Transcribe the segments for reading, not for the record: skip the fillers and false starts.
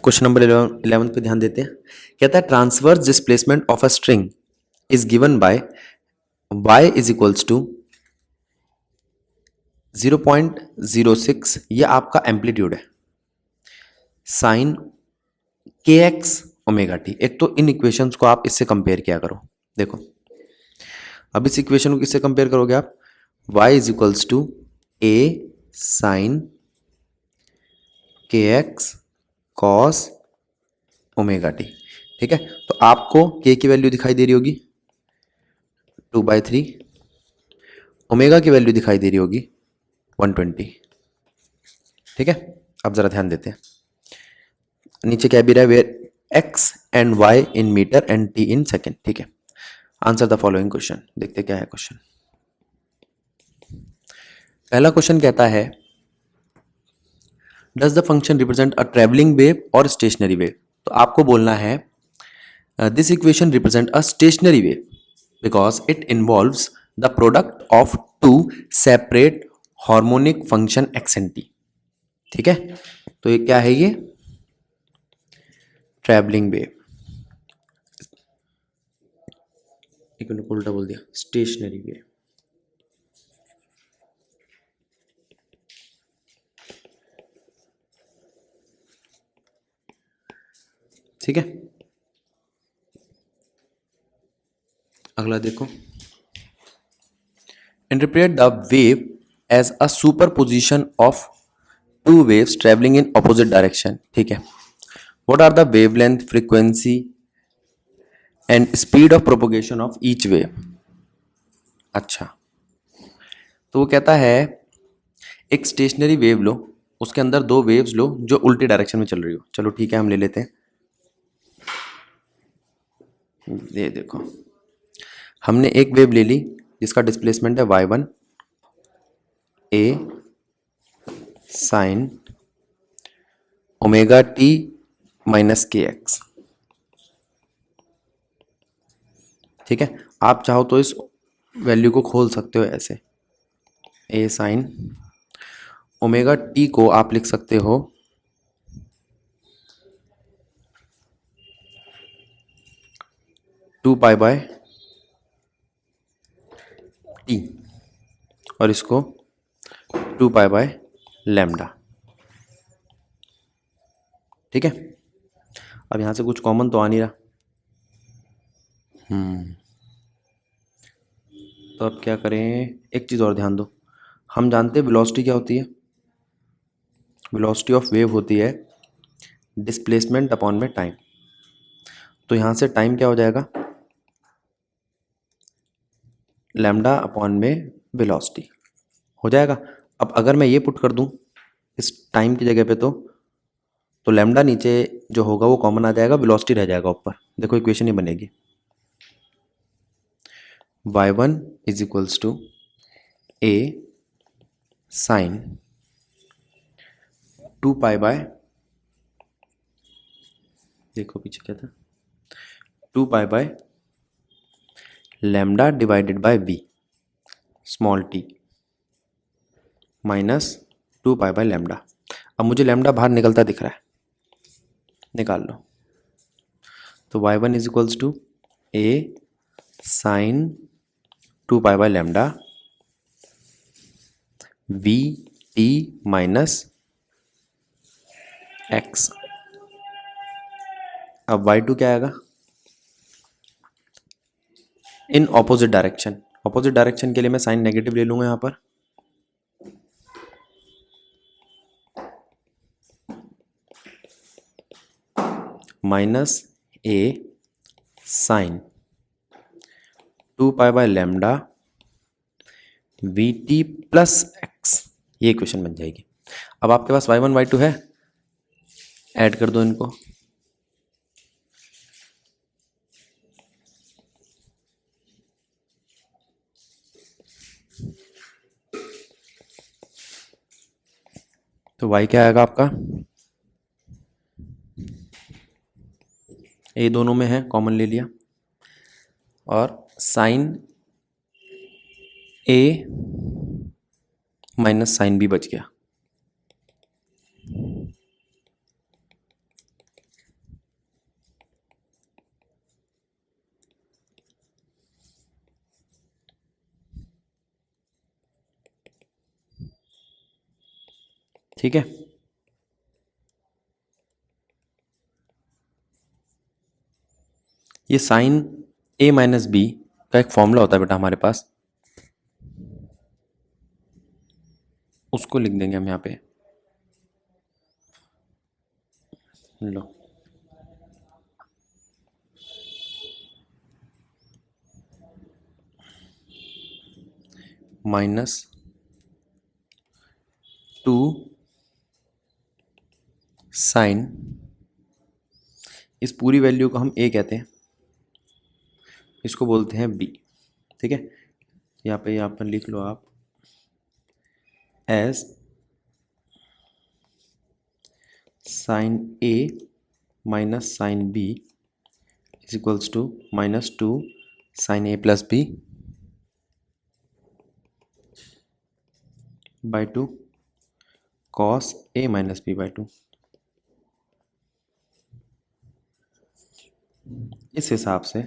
Question number 11 पे ध्यान देते हैं। कहता है transverse displacement of a string is given by y is equals to 0.06, ये आपका एम्पलीट्यूड है, साइन के एक्स ओमेगा टी। एक तो इन इक्वेशंस को आप इससे कंपेयर किया करो। देखो अब इस इक्वेशन को किससे कंपेयर करोगे आप, y is equals to A sine के एक्स कॉस ओमेगा टी। ठीक है, तो आपको k की वैल्यू दिखाई दे रही होगी 2/3, ओमेगा की वैल्यू दिखाई दे रही होगी 120। ठीक है, अब जरा ध्यान देते हैं, नीचे क्या भी रहा है, where x and y in metre and t in second. ठीक है, आंसर द फॉलोइंग क्वेश्चन। देखते क्या है क्वेश्चन। पहला क्वेश्चन कहता है does the function represent a travelling wave और स्टेशनरी वेव। तो आपको बोलना है this equation represent a stationary wave because it involves the product of two separate harmonic function x and t. ठीक है, तो ये क्या है, ये ट्रैवलिंग वेव, एक मिनट उल्टा बोल दिया, स्टेशनरी वेव। ठीक है, अगला देखो, interpret the wave as a superposition of two waves travelling in opposite direction. ठीक है, what are the wavelength, frequency and speed of propagation of each wave. अच्छा, तो वो कहता है एक स्टेशनरी वेव लो, उसके अंदर दो वेव्स लो जो उल्टी डायरेक्शन में चल रही हो। चलो ठीक है, हम ले लेते हैं, ये देखो हमने एक वेव ले ली जिसका डिस्प्लेसमेंट है y1 ए साइन ओमेगा टी माइनस के एक्स। ठीक है, आप चाहो तो इस वैल्यू को खोल सकते हो ऐसे, ए साइन ओमेगा टी को आप लिख सकते हो 2 पाई टी और इसको 2 पाई/λ। ठीक है, अब यहां से कुछ कॉमन तो आ नहीं रहा, तो अब क्या करें, एक चीज़ और ध्यान दो, हम जानते हैं वेलोसिटी क्या होती है, वेलोसिटी ऑफ वेव होती है डिस्प्लेसमेंट अपॉन में टाइम। तो यहाँ से टाइम क्या हो जाएगा, लैम्डा अपॉन में वेलोसिटी हो जाएगा। अब अगर मैं ये पुट कर दूँ इस टाइम की जगह पे, तो लैम्डा नीचे जो होगा वो कॉमन आ जाएगा, वेलोसिटी रह जाएगा ऊपर। देखो इक्वेशन ही बनेगी y1 is equals to A sine 2 pi, देखो पीछे क्या था, 2 पाई/λ divided by v small t minus 2 पाई/λ। अब मुझे लैम्डा बाहर निकलता दिख रहा है, निकाल लो। तो y1 is equals to A sine 2 पाई/λ v t माइनस x। अब y2 क्या आएगा, in opposite direction. Opposite direction के लिए मैं साइन नेगेटिव ले लूंगा यहाँ पर, माइनस ए साइन 2 पाई/λ वी टी प्लस एक्स, ये इक्वेशन बन जाएगी। अब आपके पास y1 y2 है, ऐड कर दो इनको, तो y क्या आएगा आपका, ये दोनों में है, कॉमन ले लिया, और sign A minus sine B बच गया। ठीक है। ये साइन ए माइनस बी का एक फॉर्मूला होता है बेटा हमारे पास, उसको लिख देंगे हम यहाँ पे। लो, माइनस 2 साइन, इस पूरी वैल्यू को हम ए कहते हैं, इसको बोलते हैं बी। ठीक है, यहाँ पर लिख लो आप as sine A minus sine B is equals to -2 sine A plus B by 2 cos A minus B by 2। इस हिसाब से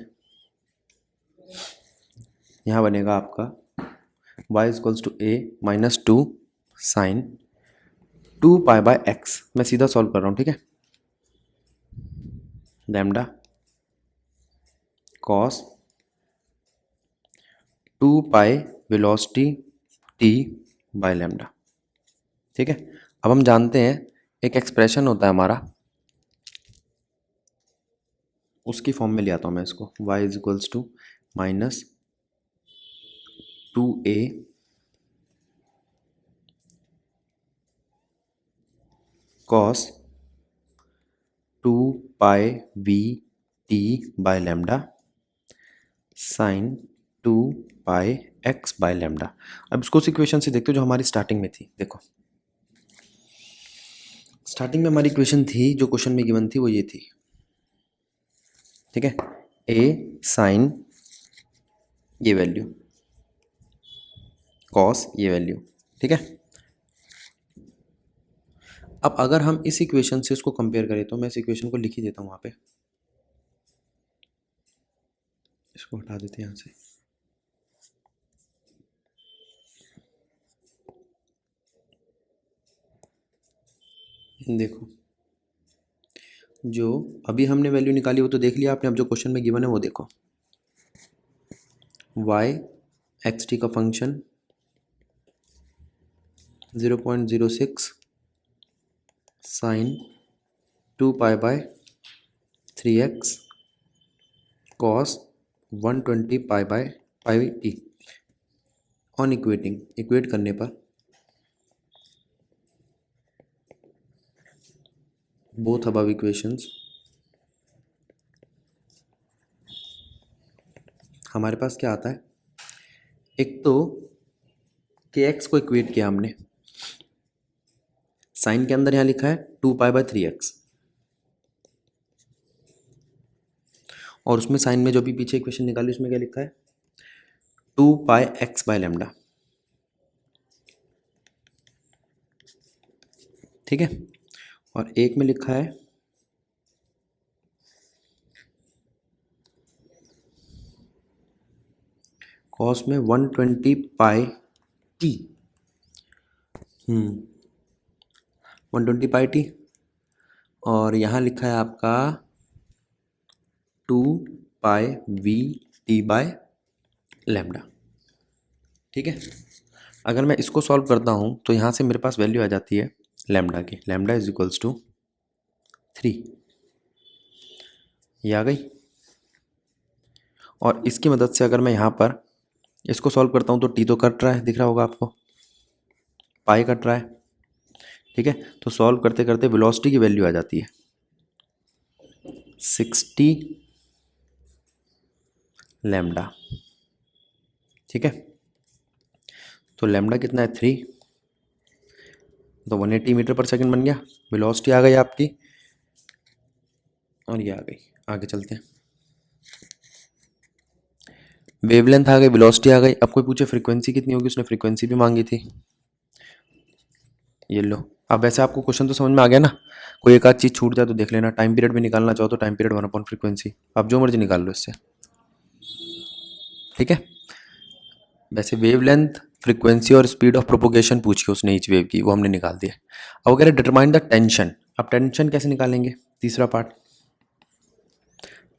यहाँ बनेगा आपका y equals to A -2 sine 2 pi by x. मैं सीधा सॉल्व कर रहा हूँ, ठीक है। Lambda cos 2 pi velocity t by lambda. ठीक है, अब हम जानते हैं एक एक्सप्रेशन होता है हमारा, उसकी फॉर्म में ले आता हूँ मैं इसको, y equals to -2a cos 2 pi v t by lambda sine 2 pi x by lambda. अब इसको उस इक्वेशन से देखते हो जो हमारी स्टार्टिंग में थी। देखो, स्टार्टिंग में हमारी इक्वेशन थी, जो क्वेश्चन में गिवन थी वो ये थी, ठीक है, a साइन ये वैल्यू कॉस ये वैल्यू। ठीक है, अब अगर हम इस इक्वेशन से इसको कंपेयर करें तो मैं इस इक्वेशन को लिख ही देता हूँ वहाँ पे, इसको हटा देते हैं यहाँ से। देखो, जो अभी हमने वैल्यू निकाली वो तो देख लिया आपने, अब जो क्वेश्चन में गिवन है वो देखो, y एक्स टी का function 0.06 sine 2 pi by 3x cos 120 pi by pi t. On equating, equate करने पर बोथ अबव इक्वेशंस हमारे पास क्या आता है, एक तो के एक्स को इक्वेट किया हमने, साइन के अंदर यहाँ लिखा है 2 पाई बाय 3x, और उसमें साइन में जो भी पीछे इक्वेशन निकाली उसमें क्या लिखा है 2 पाई x बाय लैम्डा। ठीक है, और एक में लिखा है कॉस में 120 पाई टी, 120 पाई टी, और यहाँ लिखा है आपका 2 पाई वी टी बाय लैम्डा। ठीक है, अगर मैं इसको सॉल्व करता हूँ तो यहाँ से मेरे पास वैल्यू आ जाती है लैम्डा की, लैम्डा इज इक्वल्स टू 3, ये आ गई। और इसकी मदद से अगर मैं यहाँ पर इसको सॉल्व करता हूँ तो टी तो कट रहा है, दिख रहा होगा आपको, पाई कट रहा है। ठीक है, तो सॉल्व करते करते वेलोसिटी की वैल्यू आ जाती है 60 लैम्डा। ठीक है, तो लैम्डा कितना है 3, तो 180 मीटर पर सेकंड बन गया, वेलोसिटी आ गई आपकी, और ये आ गई। आगे चलते हैं, वेवलेंथ आ गई, वेलोसिटी आ गई। अब कोई पूछे फ्रीक्वेंसी कितनी होगी, उसने फ्रीक्वेंसी भी मांगी थी, ये लो। अब वैसे आपको क्वेश्चन तो समझ में आ गया ना, कोई एक आध चीज़ छूट जाए तो देख लेना। टाइम पीरियड में निकालना चाहो तो टाइम पीरियड 1 फ्रीक्वेंसी, आप जो मर्जी निकाल लो इससे। ठीक है, वैसे वेवलेंथ फ्रीक्वेंसी और स्पीड ऑफ प्रोपोगेशन पूछी उसने ईच वेव की, वो हमने निकाल दिया। अब कह रहे डिटरमाइन द टेंशन। अब टेंशन कैसे निकालेंगे, तीसरा पार्ट।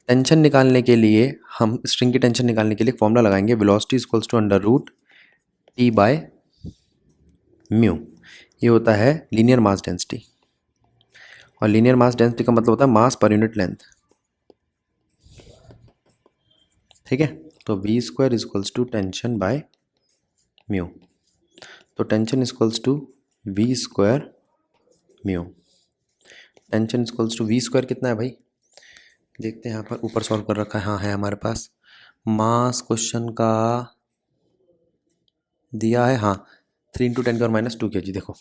टेंशन निकालने के लिए हम स्ट्रिंग की टेंशन निकालने के लिए फॉर्मूला लगाएंगे, velocity equals to under root T by mu. ये होता है लीनियर मास डेंसिटी, और लीनियर मास डेंसिटी का मतलब होता है मास पर यूनिट लेंथ। ठीक है, तो V square equals to tension by mu. तो tension equals to V square mu. Tension equals to V square कितना है भाई, देखते हैं यहाँ पर ऊपर सॉल्व कर रखा है। हाँ है हमारे पास, मास क्वेश्चन का दिया है, हाँ 3 × 10⁻² kg। देखो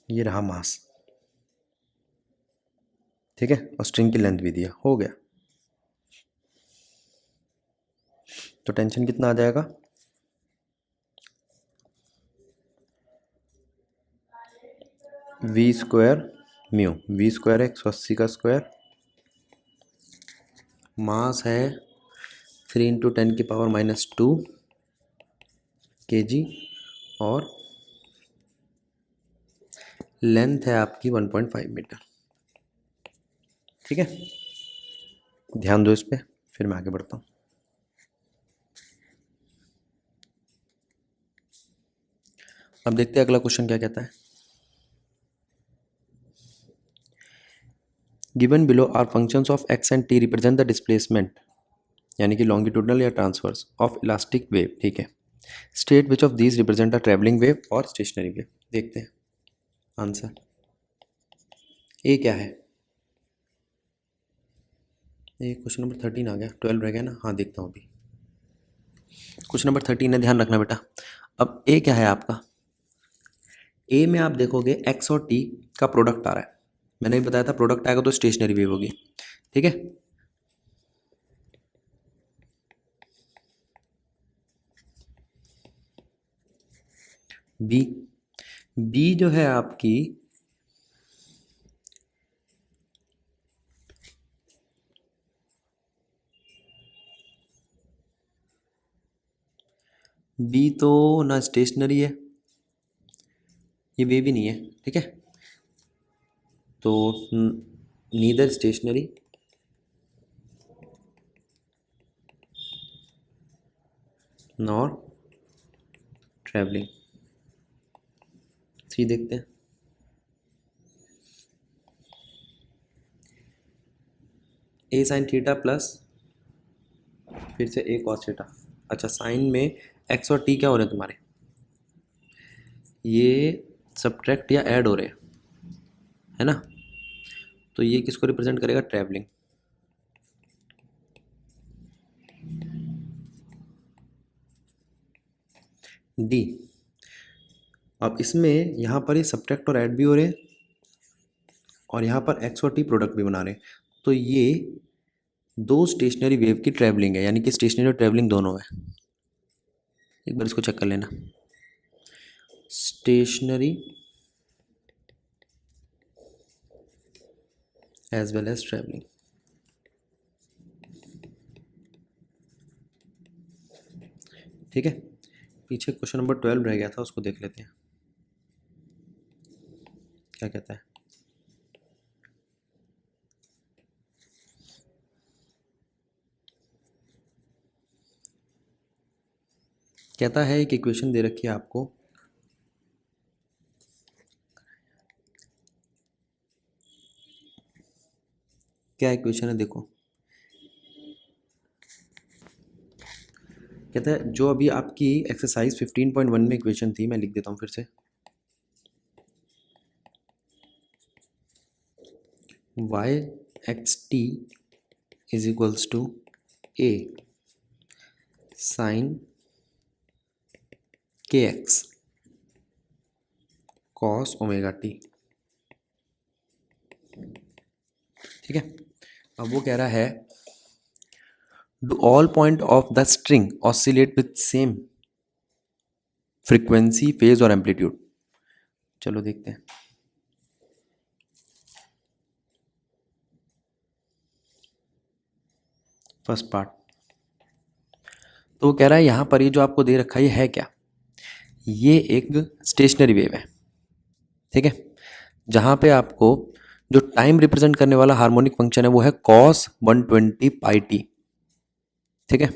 ये रहा मास, ठीक है, और स्ट्रिंग की लेंथ भी दिया, हो गया। तो टेंशन कितना आ जाएगा, v square mu. V square है 180 का स्क्वायर, मास है 3 × 10⁻² kg, और लेंथ है आपकी 1.5 मीटर। ठीक है, ध्यान दो इस पे, फिर मैं आगे बढ़ता हूँ। अब देखते हैं अगला क्वेश्चन क्या कहता है। Given below are functions of x and t represent the displacement, यानी कि लॉन्गिट्यूडनल या ट्रांसवर्स ऑफ इलास्टिक वेव। ठीक है, state which of these represent a travelling wave और स्टेशनरी वेव। देखते हैं आंसर। ए क्या है, ये क्वेश्चन नंबर 13 आ गया, 12 रह गया ना। हाँ देखता हूँ अभी, क्वेश्चन नंबर 13 है, ध्यान रखना बेटा। अब ए क्या है आपका, ए में आप देखोगे एक्स और टी का प्रोडक्ट आ रहा है। मैंने भी बताया था प्रोडक्ट आएगा तो स्टेशनरी वेव होगी। ठीक है, बी, बी जो है आपकी बी तो ना स्टेशनरी है, ये वेव ही नहीं है। ठीक है, तो नीदर स्टेशनरी नॉर ट्रैवलिंग। सी देखते हैं, ए साइन थीटा प्लस फिर से ए कॉस थीटा। अच्छा, साइन में एक्स और टी क्या हो रहे हैं तुम्हारे, ये सब्ट्रैक्ट या ऐड हो रहे हैं, है ना। तो ये किसको रिप्रेजेंट करेगा, ट्रैवलिंग। डी, अब इसमें यहाँ पर ये सब्ट्रैक्ट और ऐड भी हो रहे हैं, और यहाँ पर एक्स और टी प्रोडक्ट भी बना रहे हैं। तो ये दो स्टेशनरी वेव की ट्रैवलिंग है, यानी कि स्टेशनरी और ट्रैवलिंग दोनों है। एक बार इसको चेक कर लेना, stationery as well as travelling. ठीक है, पीछे क्वेश्चन नंबर 12 रह गया था, उसको देख लेते हैं क्या कहता है। कहता है एक इक्वेशन दे रखी है आपको, क्या इक्वेशन है देखो। कहता है जो अभी आपकी एक्सरसाइज 15.1 में इक्वेशन थी, मैं लिख देता हूँ फिर से, y x t is equals to A sine के एक्स कॉस ओमेगा टी। ठीक है, अब वो कह रहा है do all point of the string oscillate with same frequency phase और एम्पलीट्यूड। चलो देखते हैं, फर्स्ट पार्ट। तो वो कह रहा है यहाँ पर ये जो आपको दे रखा है ये है क्या, ये एक स्टेशनरी वेव है, ठीक है, जहाँ पे आपको जो टाइम रिप्रेजेंट करने वाला हार्मोनिक फंक्शन है वो है cos 120 पाई टी, ठीक है।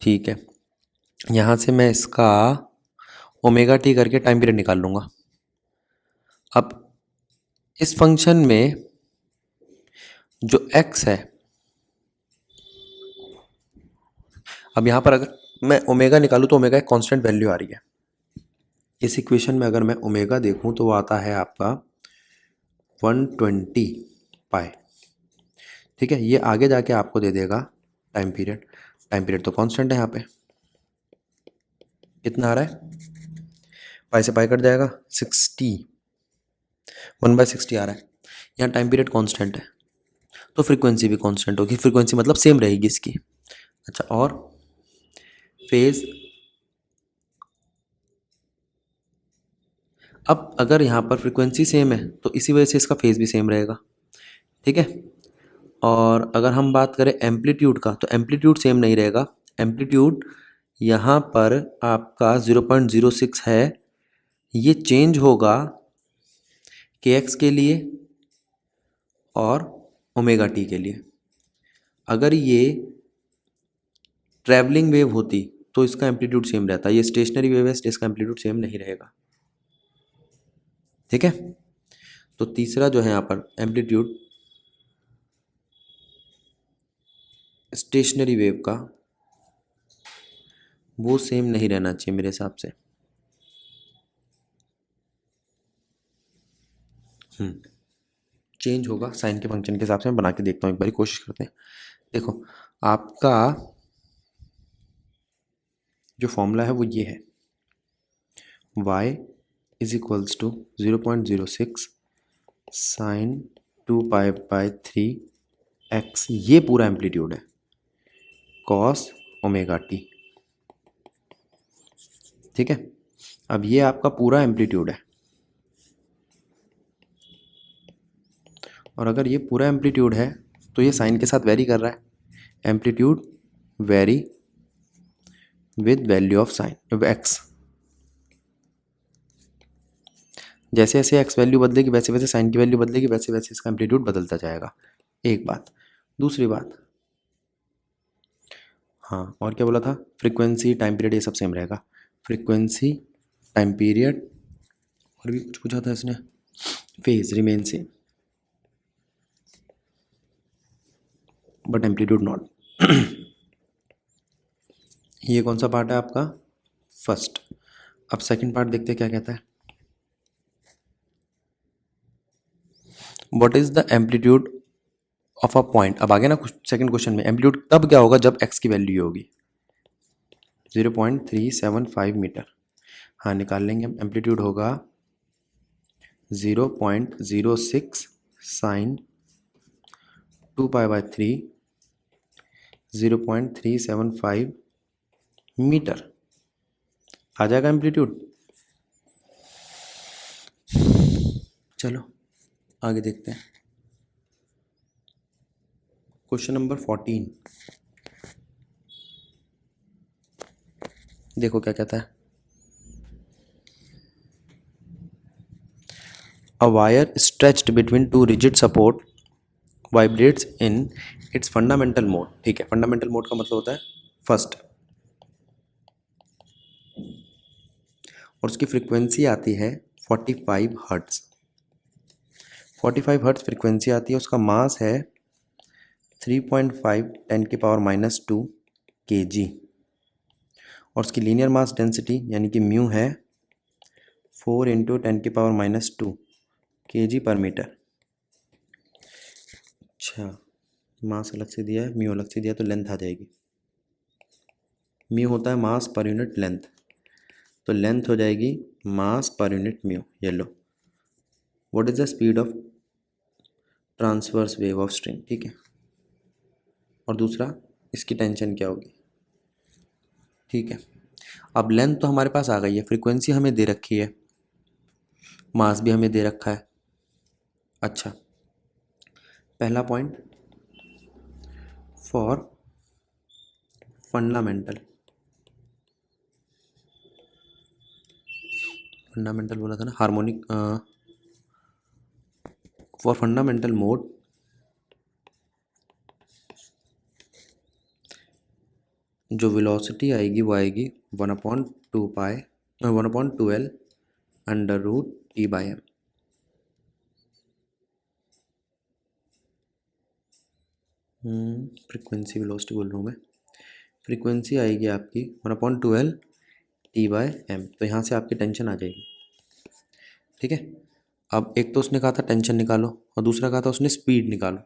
ठीक है, यहाँ से मैं इसका ओमेगा टी करके टाइम पीरियड निकाल लूँगा। अब इस फंक्शन में जो x है, अब यहाँ पर अगर मैं ओमेगा निकालूँ तो ओमेगा एक कांस्टेंट वैल्यू आ रही है। इस इक्वेशन में अगर मैं ओमेगा देखूँ तो वो आता है आपका 120 पाई, ठीक है। ये आगे जाके आपको दे देगा टाइम पीरियड। टाइम पीरियड तो कांस्टेंट है, यहाँ पे कितना आ रहा है, पाई से पाई कट जाएगा, 60, 1/60 आ रहा है। यहाँ टाइम पीरियड कांस्टेंट है तो फ्रीक्वेंसी भी कांस्टेंट होगी, फ्रीक्वेंसी मतलब सेम रहेगी इसकी। अच्छा, और फेज, अब अगर यहाँ पर फ्रीक्वेंसी सेम है तो इसी वजह से इसका फेज भी सेम रहेगा, ठीक है। और अगर हम बात करें एम्पलीट्यूड का तो एम्पलीट्यूड सेम नहीं रहेगा। एम्पलीट्यूड यहाँ पर आपका 0.06 है, ये चेंज होगा के एक्स के लिए और ओमेगा टी के लिए। अगर ये ट्रैवलिंग वेव होती तो इसका एम्पलीट्यूड सेम रहता, ये स्टेशनरी वेव है इसलिए इसका एम्पलीट्यूड सेम नहीं रहेगा, ठीक है। तो तीसरा जो है यहाँ पर एम्पलीट्यूड स्टेशनरी वेव का वो सेम नहीं रहना चाहिए मेरे हिसाब से। चेंज होगा साइन के फंक्शन के हिसाब से। मैं बना के देखता हूँ, एक बारी कोशिश करते हैं। देखो, आपका जो फॉर्मूला है वो ये है, y is equals to 0.06 sine 2 पाई/3 x, ये पूरा एम्पलीट्यूड है, कॉस ओमेगा टी, ठीक है। अब ये आपका पूरा एम्पलीट्यूड है, और अगर ये पूरा एम्पलीट्यूड है तो ये साइन के साथ वेरी कर रहा है। Amplitude very with value of sine x, जैसे जैसे एक्स वैल्यू बदलेगी वैसे वैसे साइन की वैल्यू बदलेगी, वैसे वैसे इसका एम्पलीट्यूड बदलता जाएगा। एक बात। दूसरी बात, हाँ और क्या बोला था, फ्रीक्वेंसी टाइम पीरियड ये सब सेम रहेगा। फ्रीक्वेंसी टाइम पीरियड और भी कुछ पूछा था इसने, phase remain same but amplitude not. ये कौन सा पार्ट है आपका, फर्स्ट। अब सेकंड पार्ट देखते हैं क्या कहता है। What is the amplitude of a point. अब आगे ना कुछ सेकंड क्वेश्चन में एम्पलीट्यूड तब क्या होगा जब एक्स की वैल्यू होगी 0.375 मीटर। हाँ निकाल लेंगे हम। एम्पलीट्यूड होगा 0.06 साइन 2 पाई/3 0.375 मीटर आ जाएगा एम्पलीट्यूड। चलो आगे देखते हैं। क्वेश्चन नंबर 14, देखो क्या कहता है। A wire stretched between two rigid support vibrates in its fundamental mode। ठीक है, फंडामेंटल मोड का मतलब होता है फर्स्ट, और उसकी फ्रीक्वेंसी आती है 45 हर्ट्ज। 45 हर्ट्ज फ्रीक्वेंसी आती है, उसका मास है 3.5 10⁻⁻² kg, और उसकी लीनियर मास डेंसिटी यानी कि म्यू है 4 × 10⁻² kg/मीटर। अच्छा, मास अलग से दिया है, म्यू अलग से दिया है, तो लेंथ आ जाएगी। म्यू होता है मास पर यूनिट लेंथ, तो लेंथ हो जाएगी मास पर यूनिट म्यू। ये लो, what is the speed of transverse wave of string, ठीक है। और दूसरा इसकी टेंशन क्या होगी, ठीक है। अब लेंथ तो हमारे पास आ गई है, फ्रीक्वेंसी हमें दे रखी है, मास भी हमें दे रखा है। अच्छा, पहला पॉइंट, फॉर फंडामेंटल फंडामेंटल बोला था ना, हार्मोनिक फॉर फंडामेंटल मोड जो वेलोसिटी आएगी वो आएगी 1/2 under root T by m. Frequency velocity बोल रहा हूँ मैं, फ्रीक्वेंसी आएगी आपकी 1/2 टी बाई एम। तो यहाँ से आपकी टेंशन आ जाएगी, ठीक है। अब एक तो उसने कहा था टेंशन निकालो और दूसरा कहा था उसने स्पीड निकालो।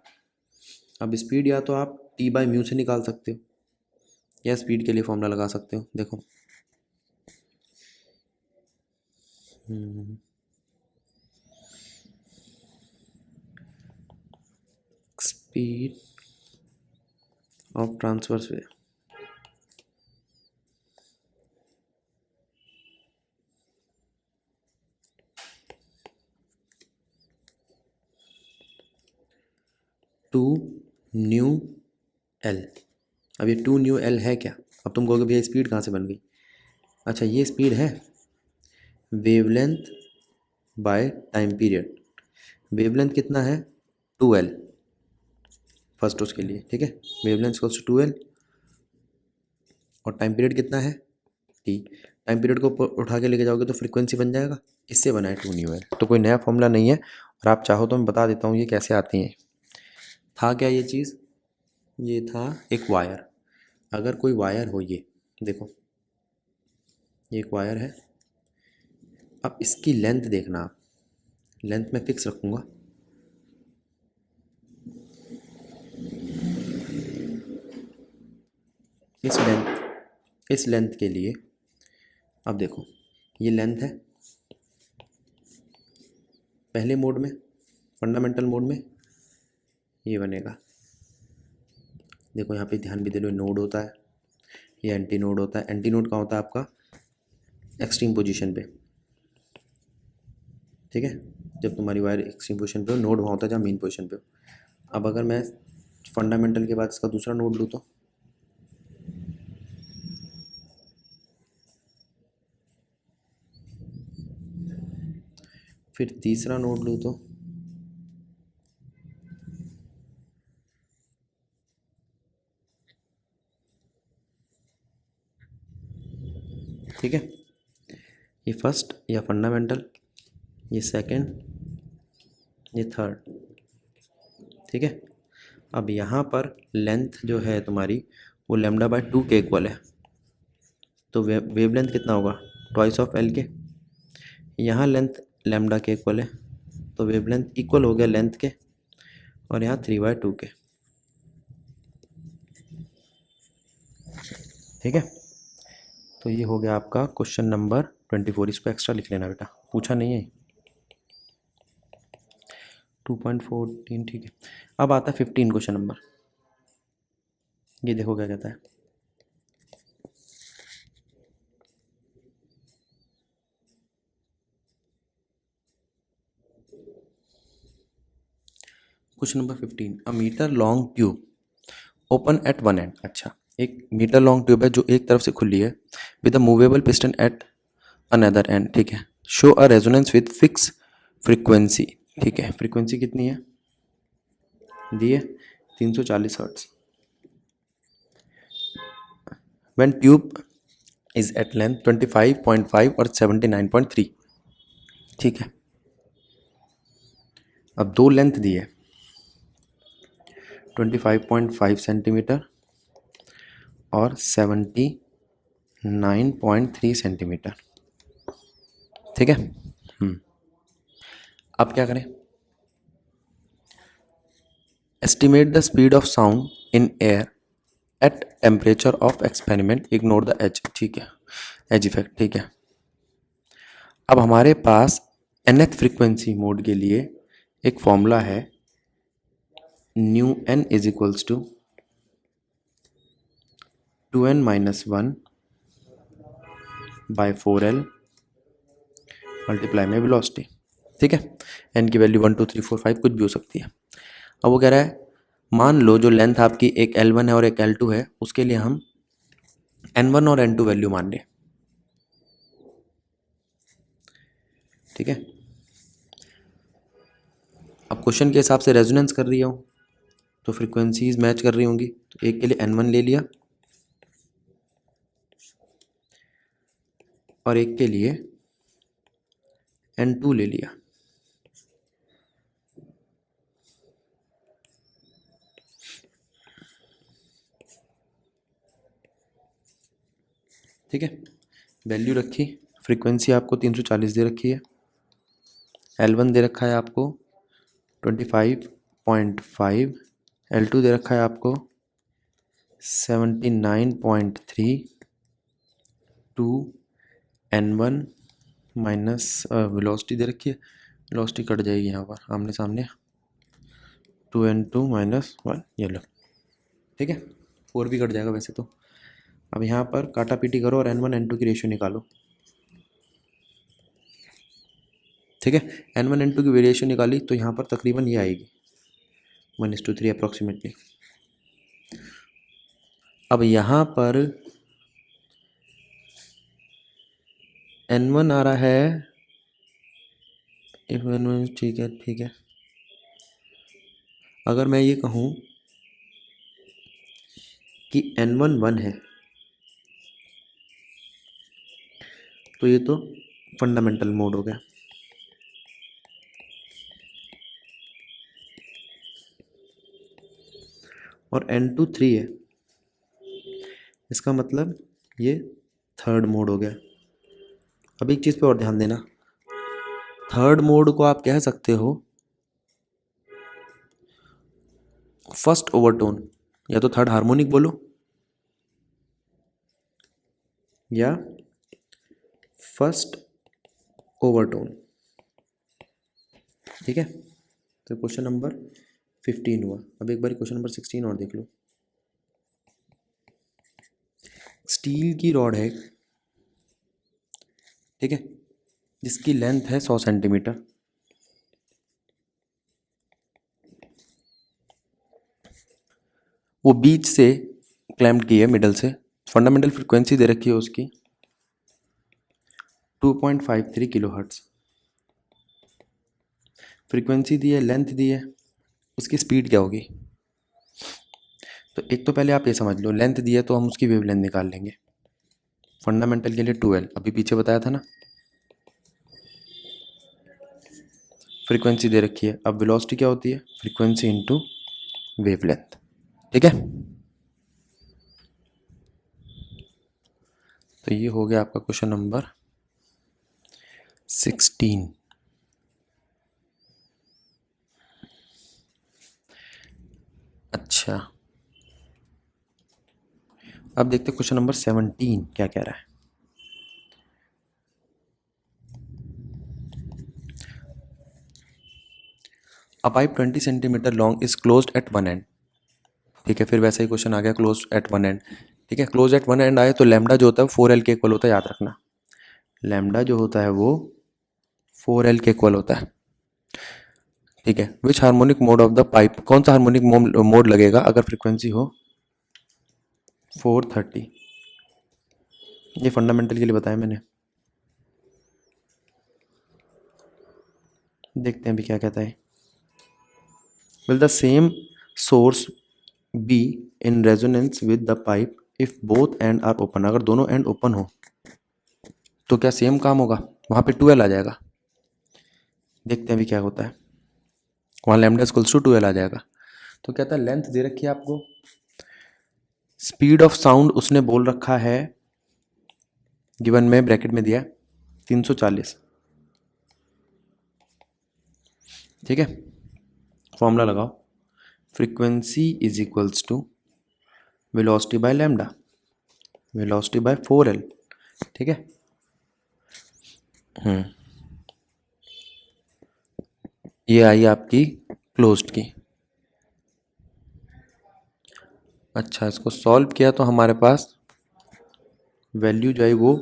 अब स्पीड या तो आप टी बाई म्यू से निकाल सकते हो या स्पीड के लिए फॉर्मूला लगा सकते हो। देखो speed of transverse wave two nu L. अब ये 2 न्यू एल है क्या? अब तुम कहोगे भैया स्पीड कहाँ से बन गई? अच्छा ये स्पीड है wavelength by time period. Wavelength कितना है? 2L फर्स्ट उसके लिए, ठीक है। वेवलेंथ इक्वल्स टू 2L और टाइम पीरियड कितना है? T। टाइम पीरियड को उठा के लेके जाओगे तो फ्रीक्वेंसी बन जाएगा, इससे बना है 2 न्यू एल। तो कोई नया फॉर्मूला नहीं है और आप चाहो तो मैं बता देता हूँ ये कैसे आती हैं। था क्या ये चीज़? ये था एक वायर। अगर कोई वायर हो, ये देखो ये एक वायर है। अब इसकी लेंथ देखना आप, लेंथ में फिक्स रखूँगा। इस लेंथ के लिए अब देखो ये लेंथ है पहले मोड में, फंडामेंटल मोड में ये बनेगा। देखो यहाँ पे ध्यान भी दे लो, नोड होता है, ये एंटी नोड होता है। एंटी नोड कहाँ होता है आपका? एक्सट्रीम पोजीशन पे, ठीक है। जब तुम्हारी वायर एक्सट्रीम पोजीशन पे हो, नोड वहाँ होता है जहाँ मेन पोजीशन पे हो। अब अगर मैं फंडामेंटल के बाद इसका दूसरा नोड लूँ तो फिर तीसरा नोड लूँ तो ठीक है। ये फर्स्ट या फंडामेंटल, ये सेकंड, ये थर्ड, ठीक है। अब यहाँ पर लेंथ जो है तुम्हारी वो λ/2 के इक्वल है। तो वेवलेंथ कितना होगा? ट्वाइस ऑफ एल के। यहाँ लेंथ लैम्डा के इक्वल है तो वेवलेंथ इक्वल हो गया लेंथ के, और यहाँ 3/2 के, ठीक है। तो ये हो गया आपका क्वेश्चन नंबर 24। इसको एक्स्ट्रा लिख लेना बेटा, पूछा नहीं है। 2.14, ठीक है। अब आता है 15 क्वेश्चन नंबर। ये देखो क्या कहता है। Question number 15, a metre long tube open at one end. अच्छा, एक मीटर लॉन्ग ट्यूब है जो एक तरफ से खुली है with a movable piston at another end, ठीक है। Show a resonance with fix frequency, ठीक है। फ्रीक्वेंसी कितनी है? दी है 340 hertz. When tube is at length 25.5 और 79.3, ठीक है। अब दो लेंथ दी है 25.5 सेंटीमीटर और 79.3 सेंटीमीटर, ठीक है। अब क्या करें? Estimate the speed of sound in air at temperature of experiment, ignore the edge, ठीक है, एज इफेक्ट, ठीक है। अब हमारे पास nth फ्रीक्वेंसी मोड के लिए एक फॉर्मूला है, nu n is equals to 2n minus 1 by 4L multiply में वेलोसिटी, ठीक है। एन की वैल्यू 1 2 3 4 5 कुछ भी हो सकती है। अब वो कह रहा है मान लो जो लेंथ आपकी एक L1 है और एक L2 है, उसके लिए हम N1 और N2 वैल्यू मान लें। ठीक है। अब क्वेश्चन के हिसाब से रेजोनेंस कर रही हूँ तो फ्रीक्वेंसीज मैच कर रही होंगी, तो एक के लिए N1 ले लिया और एक के लिए N2 ले लिया। ठीक है, वैल्यू रखी, फ्रीक्वेंसी आपको 340 दे रखी है, L1 दे रखा है आपको 25.5, L2 दे रखा है आपको 79.3, 2 N1 माइनस वेलोसिटी दे रखी है, वेलोसिटी कट जाएगी यहाँ पर आमने सामने, 2N2 माइनस 1, ये लो। ठीक है, 4 भी कट जाएगा वैसे तो। अब यहाँ पर काटा पीटी करो और N1 N2 की रेशियो निकालो। ठीक है, N1 N2 की वेरिएशन निकाली तो यहाँ पर तकरीबन ये आएगी 1:3 अप्रॉक्सीमेटली। अब यहाँ पर N1 आ रहा है, N1 ठीक है ठीक है। अगर मैं ये कहूँ कि N1 1 है तो ये तो फंडामेंटल मोड हो गया, और N2 3 है, इसका मतलब ये थर्ड मोड हो गया। अब एक चीज़ पे और ध्यान देना, थर्ड मोड को आप कह सकते हो फर्स्ट ओवरटोन, या तो थर्ड हार्मोनिक बोलो या फर्स्ट ओवरटोन। ठीक है, तो क्वेश्चन नंबर 15 हुआ। अब एक बार क्वेश्चन नंबर 16 और देख लो। स्टील की रॉड है, ठीक है, जिसकी लेंथ है 100 सेंटीमीटर, वो बीच से क्लैम्प्ड की है, मिडल से। फंडामेंटल फ्रीक्वेंसी दे रखी है उसकी 2.53 किलोहर्ट्ज़, फ्रीक्वेंसी दी है, लेंथ दी है, उसकी स्पीड क्या होगी। तो एक तो पहले आप ये समझ लो, लेंथ दी है तो हम उसकी वेवलेंथ निकाल लेंगे। फंडामेंटल के लिए 12, अभी पीछे बताया था ना। फ्रीक्वेंसी दे रखी है, अब वेलोसिटी क्या होती है, फ्रीक्वेंसी इनटू वेवलेंथ। ठीक है, तो ये हो गया आपका क्वेश्चन नंबर 16। अच्छा, अब देखते हैं क्वेश्चन नंबर 17 क्या कह रहा है। अ pipe 20 centimetre long is closed eight one and. ठीक है, फिर वैसा ही क्वेश्चन आ गया, क्लोज एट वन एंड। ठीक है, क्लोज एट वन एंड आए तो लैम्डा जो होता है 4L के इक्वल होता है, याद रखना। लैम्डा जो होता है वो 4L के इक्वल होता है। ठीक है, which harmonic mode of the pipe, कौन सा हार्मोनिक मोड लगेगा अगर फ्रीक्वेंसी हो 430। ये फंडामेंटल के लिए बताया मैंने, देखते हैं अभी क्या कहता है। Will the same source be in resonance with the pipe if both end are open, अगर दोनों एंड ओपन हो तो क्या सेम काम होगा, वहाँ पे 12 आ जाएगा। देखते हैं अभी क्या होता है, वहाँ लैम्डा इक्वल्स टू 12 आ जाएगा। तो कहता है लेंथ दे रखी है आपको, स्पीड ऑफ साउंड उसने बोल रखा है, गिवन में ब्रैकेट में दिया 340। ठीक है, फॉर्मूला लगाओ, frequency is equals to velocity by lambda, velocity by 4L। ठीक है, ये आई आपकी क्लोज्ड की। अच्छा, इसको सॉल्व किया तो हमारे पास वैल्यू जो है वो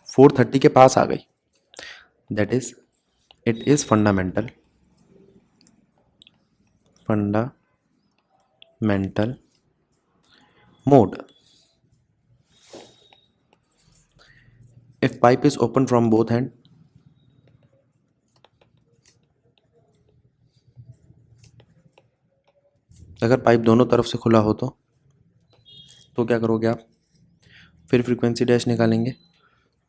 430 के पास आ गई। That is it is fundamental mode. If pipe is open from both hand, अगर पाइप दोनों तरफ से खुला हो तो क्या करोगे आप? फिर फ्रीक्वेंसी डैश निकालेंगे,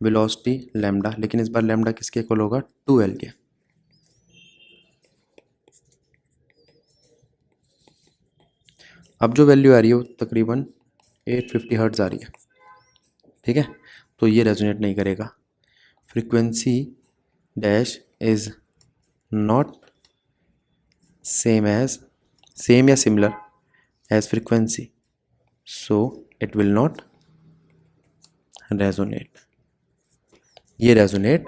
वेलोसिटी लैम्डा, लेकिन इस बार लैम्डा किसके इक्वल होगा? 2L के। अब जो वैल्यू आ रही है वो तकरीबन 850 हर्ट्ज आ रही है, ठीक है। तो ये रेजोनेट नहीं करेगा। Frequency dash is not same या similar as frequency, so it will not resonate. ये रेजोनेट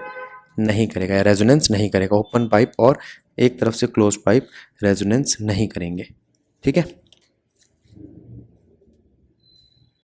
नहीं करेगा या रेजोनेंस नहीं करेगा। ओपन पाइप और एक तरफ से क्लोज पाइप रेजोनेंस नहीं करेंगे, ठीक है।